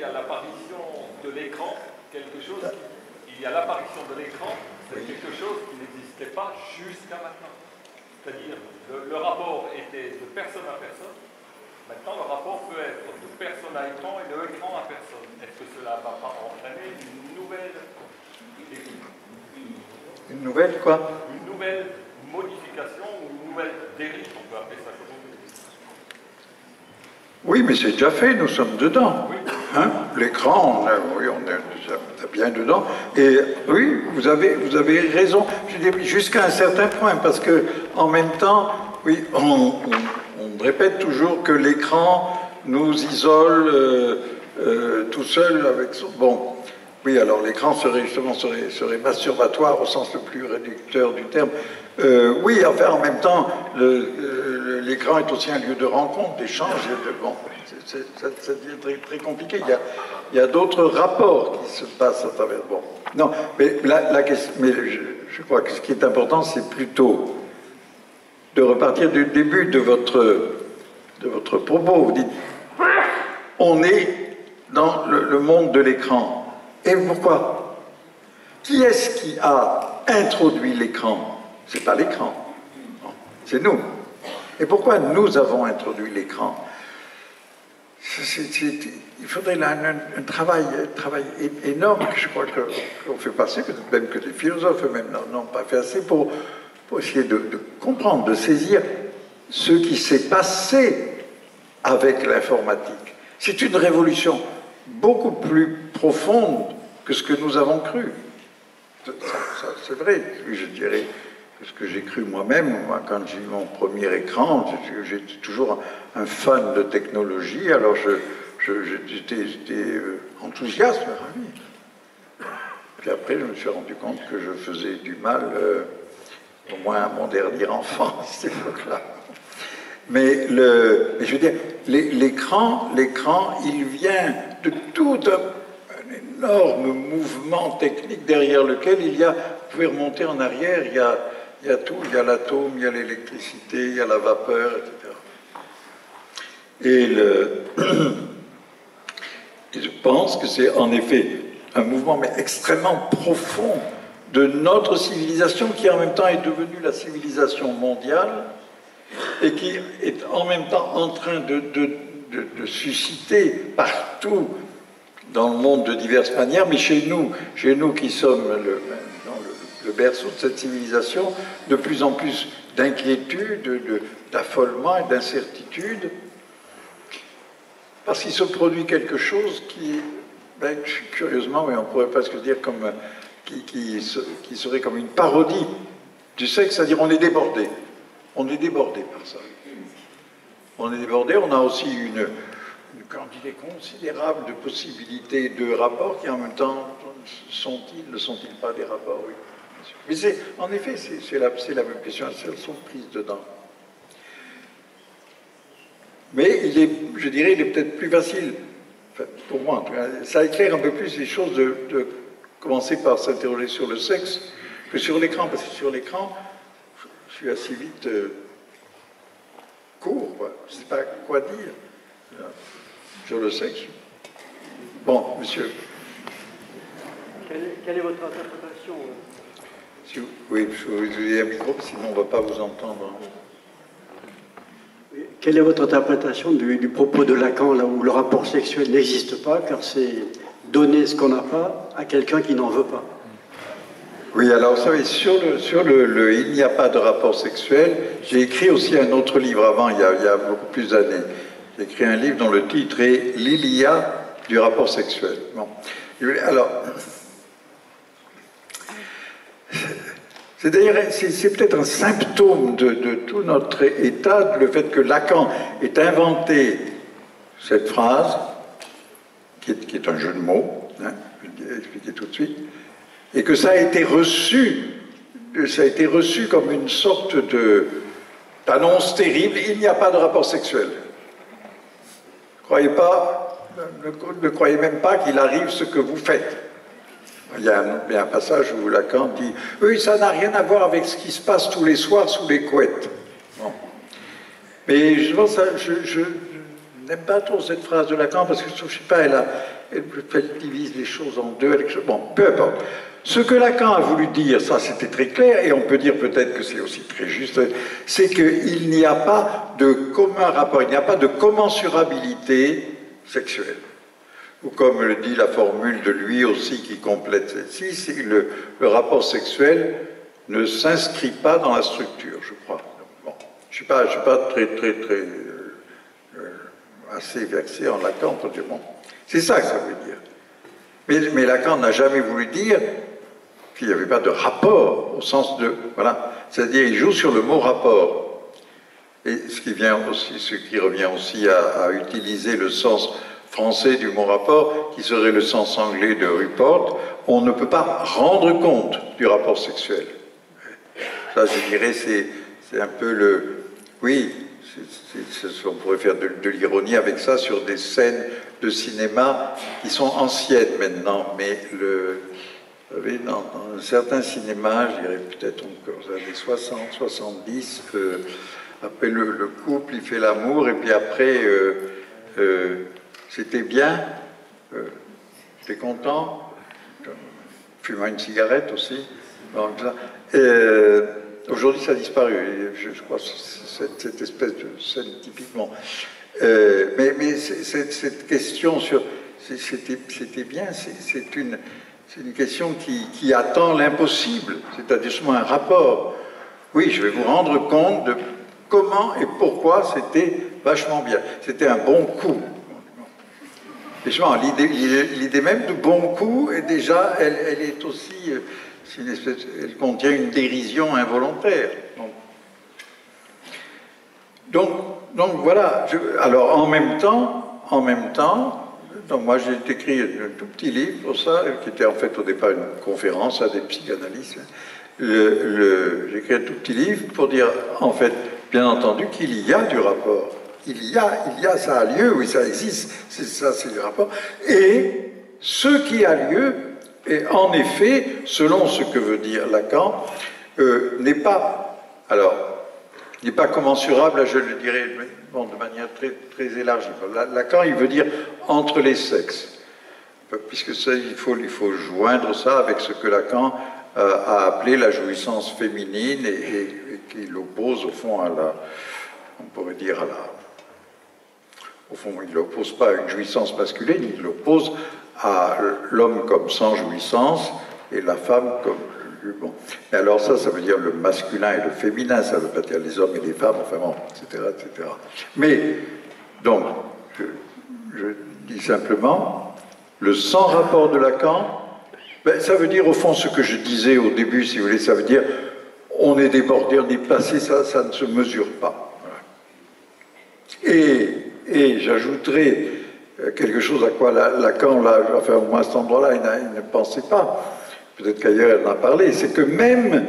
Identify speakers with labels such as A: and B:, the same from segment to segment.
A: y a l'apparition de l'écran, il y a l'apparition de l'écran, c'est quelque chose qui n'existait pas jusqu'à maintenant. C'est-à-dire, le rapport était de personne à personne. Maintenant, le rapport peut être de personne à écran et de écran à personne. Est-ce que cela ne va pas entraîner une nouvelle...
B: Une nouvelle quoi?
A: Une nouvelle modification ou une nouvelle dérive, on peut appeler ça comme on veut.
B: Oui, mais c'est déjà fait, nous sommes dedans.
A: Oui.
B: Hein? L'écran, oui, on est bien dedans. Et oui, vous avez raison, je dis jusqu'à un certain point, parce que en même temps, oui, on répète toujours que l'écran nous isole tout seul avec son... Bon, oui, alors l'écran serait masturbatoire au sens le plus réducteur du terme. Oui, enfin, en même temps, l'écran est aussi un lieu de rencontre, d'échange. Bon, ça devient très, très compliqué. Il y a d'autres rapports qui se passent à travers... Bon, non, mais la question... Mais je crois que ce qui est important, c'est plutôt de repartir du début de votre propos. Vous dites, on est dans le monde de l'écran. Et pourquoi? Qui est-ce qui a introduit l'écran? C'est pas l'écran, c'est nous. Et pourquoi nous avons introduit l'écran? Il faudrait là un travail énorme que je crois qu'on fait passer, peut-être même que les philosophes eux-mêmes n'ont pas fait assez pour essayer de comprendre, de saisir ce qui s'est passé avec l'informatique. C'est une révolution beaucoup plus profonde que ce que nous avons cru. C'est vrai, je dirais que ce que j'ai cru moi-même, quand j'ai eu mon premier écran, j'étais toujours un fan de technologie, alors j'étais enthousiaste, ravi. Puis après, je me suis rendu compte que je faisais du mal, au moins à mon dernier enfant, à cette époque-là. Mais je veux dire, l'écran, il vient de tout un énorme mouvement technique derrière lequel il y a, vous pouvez remonter en arrière, il y a tout, il y a l'atome, il y a l'électricité, il y a la vapeur, etc. Et je pense que c'est en effet un mouvement mais extrêmement profond de notre civilisation qui en même temps est devenue la civilisation mondiale et qui est en même temps en train de susciter partout dans le monde de diverses manières, mais chez nous qui sommes le berceau de cette civilisation, de plus en plus d'inquiétude, d'affolement et d'incertitude, parce qu'il se produit quelque chose qui, curieusement, mais on pourrait presque dire comme, qui serait comme une parodie du sexe, c'est-à-dire on est débordé. On est débordé par ça. On est débordé, on a aussi une quantité considérable de possibilités de rapports qui en même temps ne sont-ils pas des rapports, oui. Mais en effet, c'est la même question, elles sont prises dedans. Mais je dirais, il est peut-être plus facile, enfin, pour moi en tout cas, ça éclaire un peu plus les choses de commencer par s'interroger sur le sexe que sur l'écran, parce que sur l'écran, je suis assez vite court, quoi. Je ne sais pas quoi dire sur le sexe. Bon, monsieur.
C: Quelle est votre interprétation
B: Oui, je vous ai un micro, sinon on ne va pas vous entendre.
C: Quelle est votre interprétation du propos de Lacan, là où le rapport sexuel n'existe pas, car c'est donner ce qu'on n'a pas à quelqu'un qui n'en veut pas?
B: Oui, alors vous savez, sur il n'y a pas de rapport sexuel, j'ai écrit aussi un autre livre avant, il y a beaucoup plus d'années. J'ai écrit un livre dont le titre est L'Ilia du rapport sexuel. Bon. Alors, c'est peut-être un symptôme de tout notre état, le fait que Lacan ait inventé cette phrase, qui est un jeu de mots, hein, je vais expliquer tout de suite, et que ça a été reçu comme une sorte d'annonce terrible, il n'y a pas de rapport sexuel. Ne croyez même pas qu'il arrive ce que vous faites. Il y a un passage où Lacan dit « Oui, ça n'a rien à voir avec ce qui se passe tous les soirs sous les couettes. Bon. » Mais je n'aime pas trop cette phrase de Lacan parce que, je ne sais pas, elle divise les choses en deux. Bon, peu importe. Ce que Lacan a voulu dire, ça c'était très clair, et on peut dire peut-être que c'est aussi très juste, c'est qu'il n'y a pas de commun rapport, il n'y a pas de commensurabilité sexuelle. Ou comme le dit la formule de lui aussi qui complète celle-ci, c'est que le rapport sexuel ne s'inscrit pas dans la structure, je crois. Bon, je ne suis pas très assez versé en Lacan pour dire bon, c'est ça que ça veut dire. Mais Lacan n'a jamais voulu dire qu'il n'y avait pas de rapport au sens de voilà, c'est-à-dire il joue sur le mot rapport. Et ce qui revient aussi à utiliser le sens français du mot rapport, qui serait le sens anglais de report, on ne peut pas rendre compte du rapport sexuel. Ça, je dirais, c'est un peu le... Oui, on pourrait faire de l'ironie avec ça sur des scènes de cinéma qui sont anciennes maintenant, mais vous savez, dans un certain cinéma, je dirais peut-être encore aux années 60, 70, après le couple, il fait l'amour, et puis après... c'était bien, t'es content, fumant une cigarette aussi. Aujourd'hui, ça a disparu, je crois, cette espèce de scène typiquement. Mais cette question sur... C'était bien, c'est une question qui attend l'impossible, c'est-à-dire justement un rapport. Oui, je vais vous rendre compte de comment et pourquoi c'était vachement bien. C'était un bon coup. Et justement, l'idée même de bon coup, est déjà, elle est aussi, elle contient une dérision involontaire. Donc voilà. Alors en même temps, donc moi j'ai écrit un tout petit livre pour ça, qui était en fait au départ une conférence à des psychanalystes. J'ai écrit un tout petit livre pour dire, en fait, bien entendu, qu'il y a du rapport. Il y a, ça a lieu, oui, ça existe, c'est du rapport. Et ce qui a lieu, et en effet, selon ce que veut dire Lacan, n'est pas commensurable, je le dirais bon, de manière très élargie. Lacan, il veut dire entre les sexes, puisque ça, il faut joindre ça avec ce que Lacan a appelé la jouissance féminine et qui l'oppose au fond à la, on pourrait dire à la... Au fond, il ne l'oppose pas à une jouissance masculine, il l'oppose à l'homme comme sans jouissance et la femme comme... Bon. Et alors ça veut dire le masculin et le féminin, ça ne veut pas dire les hommes et les femmes, enfin bon, etc., etc. Mais, donc, je dis simplement, le sans rapport de Lacan, ben, ça veut dire au fond ce que je disais au début, si vous voulez, ça veut dire on est débordé, on est passé, ça ne se mesure pas. Voilà. Et j'ajouterai quelque chose à quoi Lacan, enfin au moins à cet endroit-là, il ne pensait pas. Peut-être qu'ailleurs elle en a parlé. C'est que même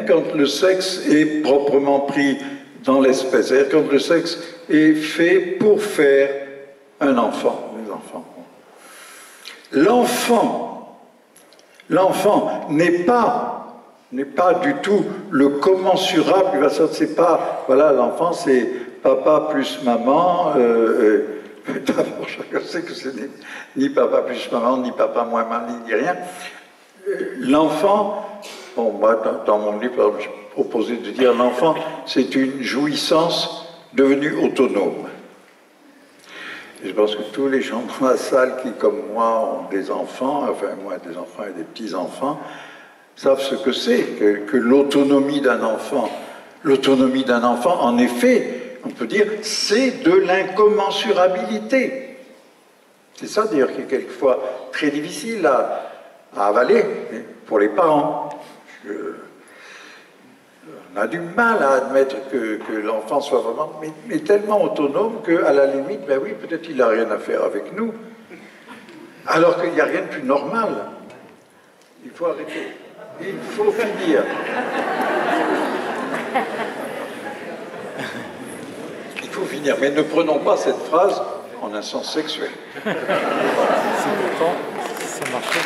B: quand le sexe est proprement pris dans l'espèce, c'est-à-dire quand le sexe est fait pour faire un enfant, les enfants. L'enfant n'est pas du tout le commensurable. C'est pas, voilà, l'enfant c'est papa plus maman. D'abord, chacun sait que ce n'est ni papa plus maman, ni papa moins maman, ni rien. L'enfant, bon, moi, dans mon livre, j'ai proposé de dire l'enfant, c'est une jouissance devenue autonome. Et je pense que tous les gens dans la salle qui, comme moi, ont des enfants, enfin, moi, des enfants et des petits-enfants, savent ce que c'est que l'autonomie d'un enfant. L'autonomie d'un enfant, en effet, on peut dire, c'est de l'incommensurabilité. C'est ça, d'ailleurs, qui est quelquefois très difficile à avaler pour les parents. On a du mal à admettre que l'enfant soit vraiment, mais tellement autonome qu'à la limite, ben oui, peut-être il n'a rien à faire avec nous, alors qu'il n'y a rien de plus normal. Il faut arrêter. Il faut finir. Il faut finir. Mais ne prenons pas cette phrase en un sens sexuel.
D: C'est pourtant, ça marche bien.